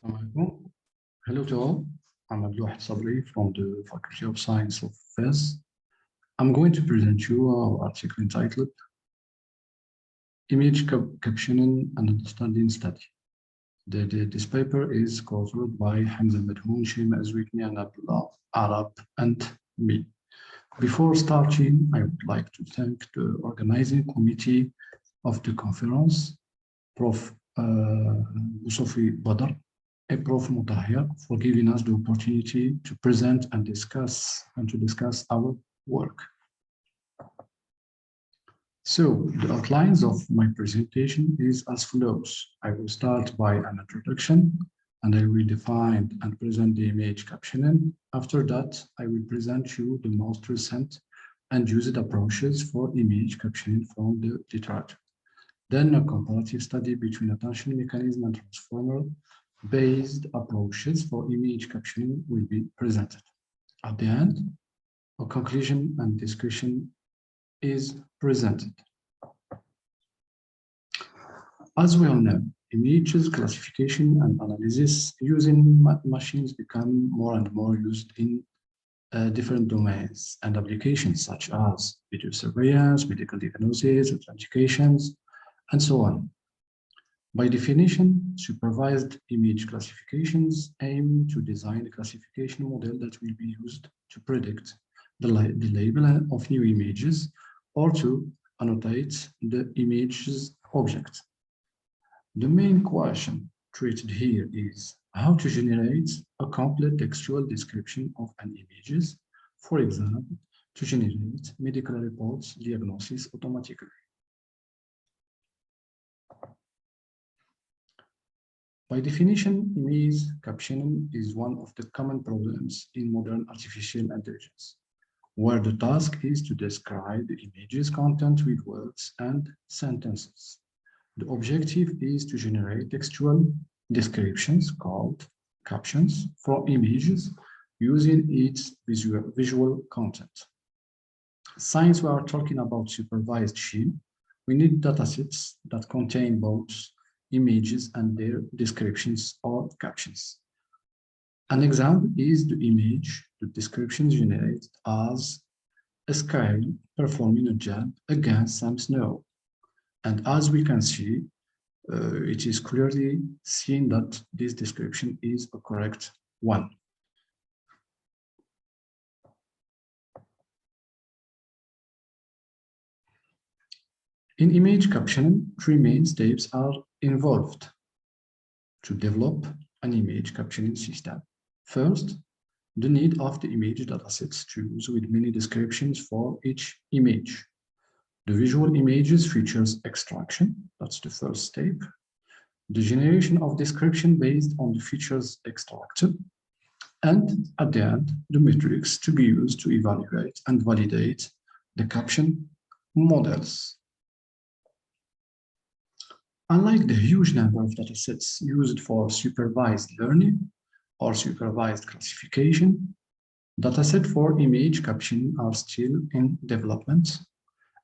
Assalamualaikum. Hello to all. I'm Abdullah Sabri from the Faculty of Science of Fez. I'm going to present you our article entitled Image Captioning and Understanding Study. This paper is co-authored by Hamza Madhoun, Shima Azwikni, and Abdullah Arab, and me. Before starting, I would like to thank the organizing committee of the conference, Prof. Sophie Badr, and Prof. Mutahir, for giving us the opportunity to present and discuss our work. So the outlines of my presentation is as follows. I will start by an introduction, and I will define and present the image captioning. After that, I will present you the most recent and used approaches for image captioning from the literature. Then a comparative study between attention mechanism and transformer-based approaches for image captioning will be presented. At the end, a conclusion and discussion is presented. As we all know, images classification and analysis using machines become more and more used in different domains and applications such as video surveillance, medical diagnosis, authentications, and so on. By definition, supervised image classifications aim to design a classification model that will be used to predict the label of new images or to annotate the image's object. The main question treated here is how to generate a complete textual description of an image, for example, to generate medical reports diagnosis automatically. By definition, image captioning is one of the common problems in modern artificial intelligence, where the task is to describe the image's content with words and sentences. The objective is to generate textual descriptions called captions for images using its visual content. Since we are talking about supervised SHIM, we need datasets that contain both images and their descriptions or captions. An example is the image, the description generated as a scale performing a jump against some snow. And as we can see, it is clearly seen that this description is a correct one. In image captioning, three main steps are involved to develop an image captioning system. First, the need of the image datasets to use with many descriptions for each image. The visual images features extraction, that's the first step. The generation of description based on the features extracted. And at the end, the metrics to be used to evaluate and validate the caption models. Unlike the huge number of datasets used for supervised learning or supervised classification, datasets for image captioning are still in development,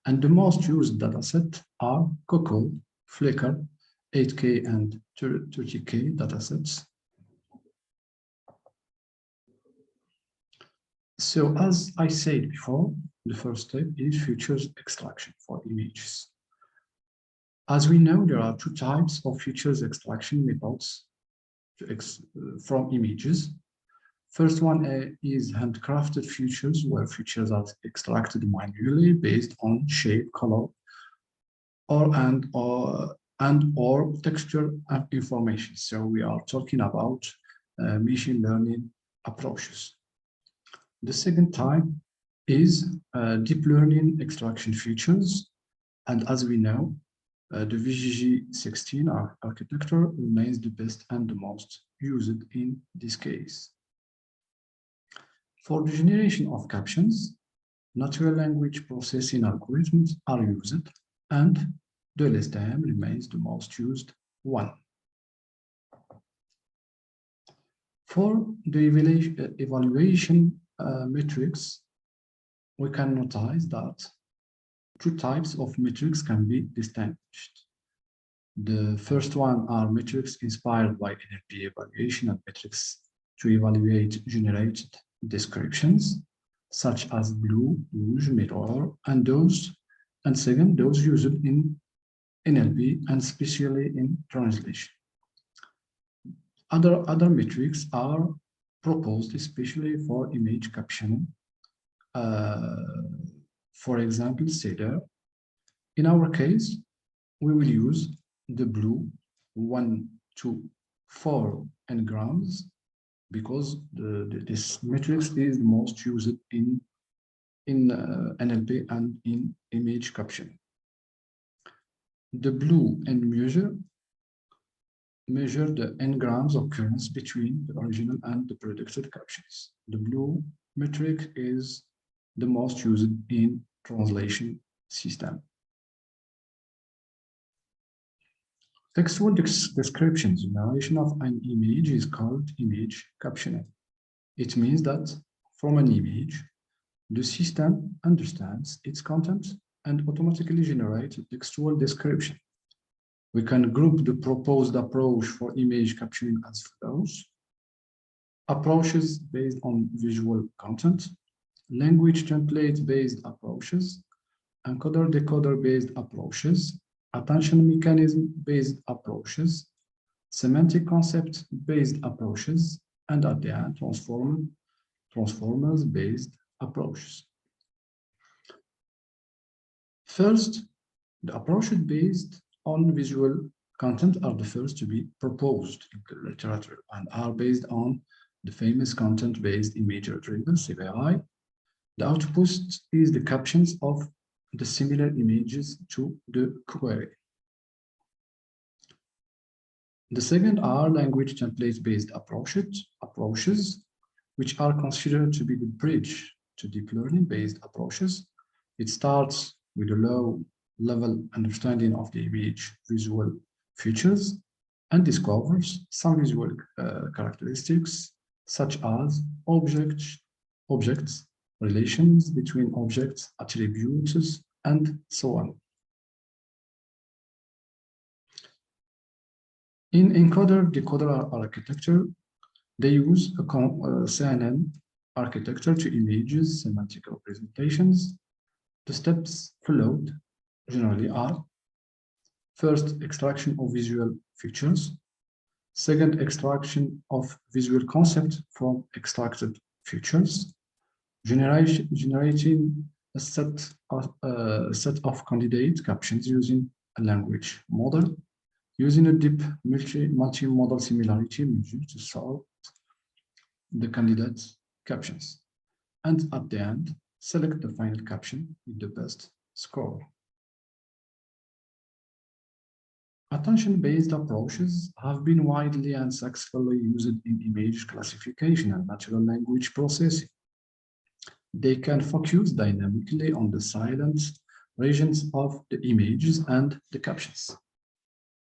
and the most used datasets are COCO, Flickr, 8K and 30K datasets. So as I said before, the first step is features extraction for images. As we know, there are two types of features extraction methods from images. First one is handcrafted features, where features are extracted manually based on shape, color, or texture information. So we are talking about machine learning approaches. The second type is deep learning extraction features, and as we know, the VGG16 architecture remains the best and the most used in this case. For the generation of captions, natural language processing algorithms are used, and the LSTM remains the most used one. For the evaluation metrics, we can notice that two types of metrics can be distinguished. The first one are metrics inspired by NLP evaluation and metrics to evaluate generated descriptions, such as blue, rouge, mirror, and second, those used in NLP and especially in translation. Other metrics are proposed especially for image captioning. For example, CEDAR. In our case, we will use the blue 1 to 4 n-grams because this matrix is the most used in NLP and in image captioning. The blue n measure the n-grams occurrence between the original and the predicted captions. The blue metric is the most used in translation system. Textual descriptions, narration of an image is called image captioning. It means that from an image, the system understands its content and automatically generates a textual description. We can group the proposed approach for image captioning as follows: approaches based on visual content, language template-based approaches, encoder-decoder-based approaches, attention mechanism-based approaches, semantic concept-based approaches, and at the end, transformers-based approaches. First, the approaches based on visual content are the first to be proposed in the literature and are based on the famous content-based image retrieval, CVI. The output is the captions of the similar images to the query. The second are language template-based approaches, which are considered to be the bridge to deep learning-based approaches. It starts with a low-level understanding of the image visual features and discovers some visual characteristics such as objects, relations between objects, attributes, and so on. In encoder-decoder architecture, they use a CNN architecture to images semantic representations. The steps followed generally are: first, extraction of visual features; second, extraction of visual concept from extracted features; generating a set of candidate captions using a language model, using a deep multi-model similarity measure to sort the candidate captions, and at the end, select the final caption with the best score. Attention-based approaches have been widely and successfully used in image classification and natural language processing. They can focus dynamically on the silent regions of the images and the captions.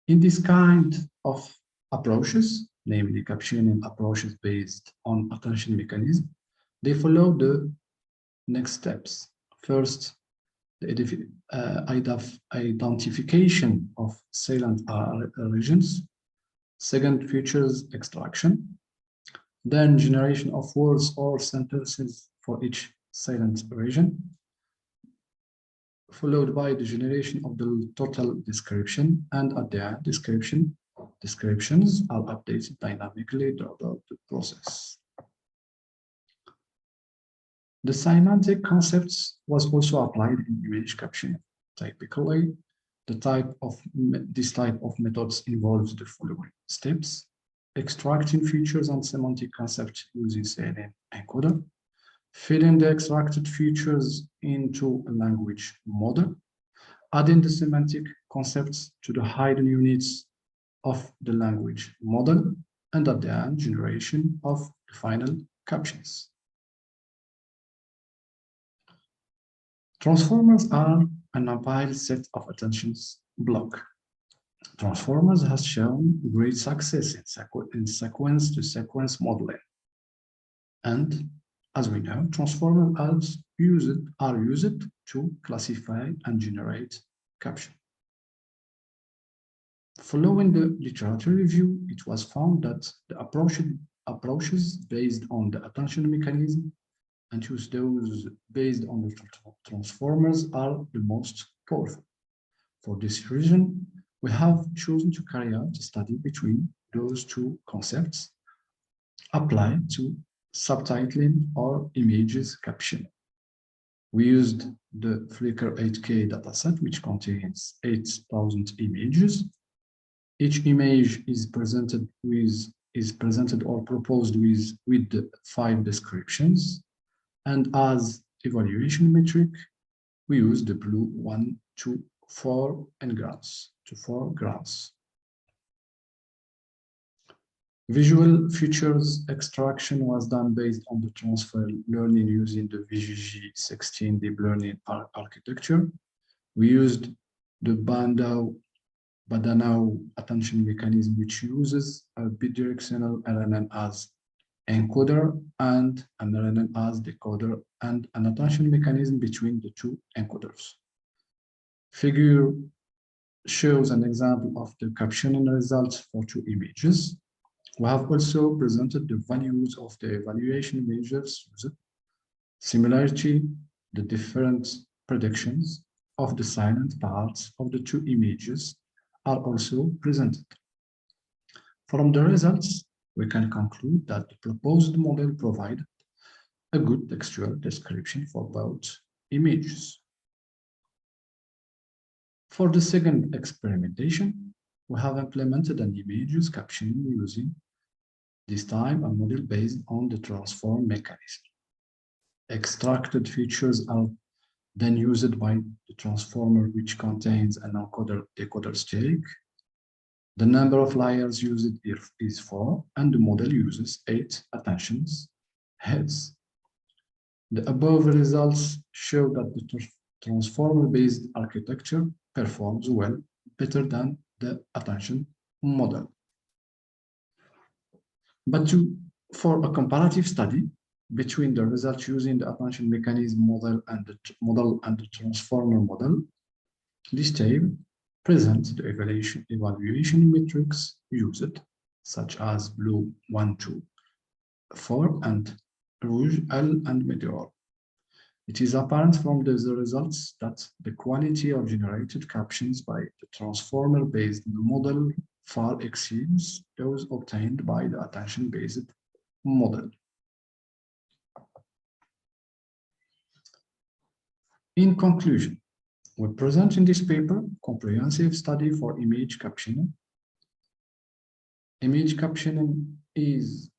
In this kind of approaches, namely captioning approaches based on attention mechanism, they follow the next steps. First, the identification of salient regions. Second, features extraction. Then generation of words or sentences for each salient region, followed by the generation of the total description, and at the end, descriptions are updated dynamically throughout the process. The semantic concepts was also applied in image captioning. Typically, this type of methods involves the following steps: extracting features and semantic concepts using CNN encoder, feeding the extracted features into a language model, adding the semantic concepts to the hidden units of the language model, and at the end, generation of the final captions. Transformers are an mobile set of attentions block. Transformers has shown great success in sequence-to-sequence modeling. And as we know, transformers are used to classify and generate caption. Following the literature review, it was found that the approaches based on the attention mechanism and choose those based on the transformers are the most powerful. For this reason, we have chosen to carry out a study between those two concepts applied to subtitling or images captioning. We used the Flickr 8K dataset, which contains 8,000 images. Each image is presented or proposed with 5 descriptions. And as evaluation metric, we use the blue 1 to 4 grams to 4 grams. Visual features extraction was done based on the transfer learning using the VGG16 deep learning architecture. We used the Bandanao attention mechanism, which uses a bidirectional LNN as encoder and an LNN as decoder, and an attention mechanism between the two encoders. Figure shows an example of the captioning results for 2 images. We have also presented the values of the evaluation measures used. Similarly, the different predictions of the silent parts of the 2 images are also presented. From the results, we can conclude that the proposed model provided a good textual description for both images. For the second experimentation, we have implemented an images captioning using this time a model based on the transform mechanism. Extracted features are then used by the transformer, which contains an encoder-decoder stack. The number of layers used is 4, and the model uses 8 attentions heads. The above results show that the transformer-based architecture performs well, better than the attention model. But for a comparative study between the results using the attention mechanism model and the transformer model, this table presents the evaluation metrics used, such as blue 1, 2, 4, and rouge L and meteor. It is apparent from the results that the quality of generated captions by the transformer-based model far exceeds those obtained by the attention-based model. In conclusion, we present in this paper comprehensive study for image captioning. Image captioning is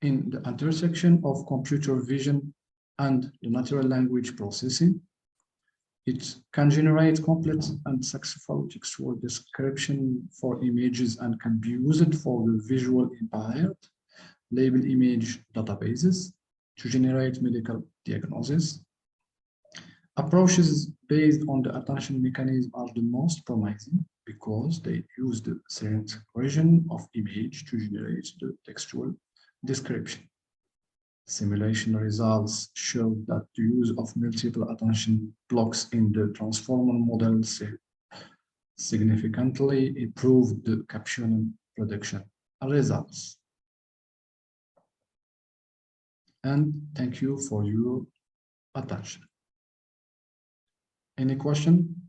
in the intersection of computer vision and the natural language processing. It can generate complete and successful textual description for images and can be used for the visual impaired label image databases to generate medical diagnosis. Approaches based on the attention mechanism are the most promising because they use the silent region of image to generate the textual description. Simulation results show that the use of multiple attention blocks in the transformer model significantly improved the captioning prediction results. And thank you for your attention. Any question?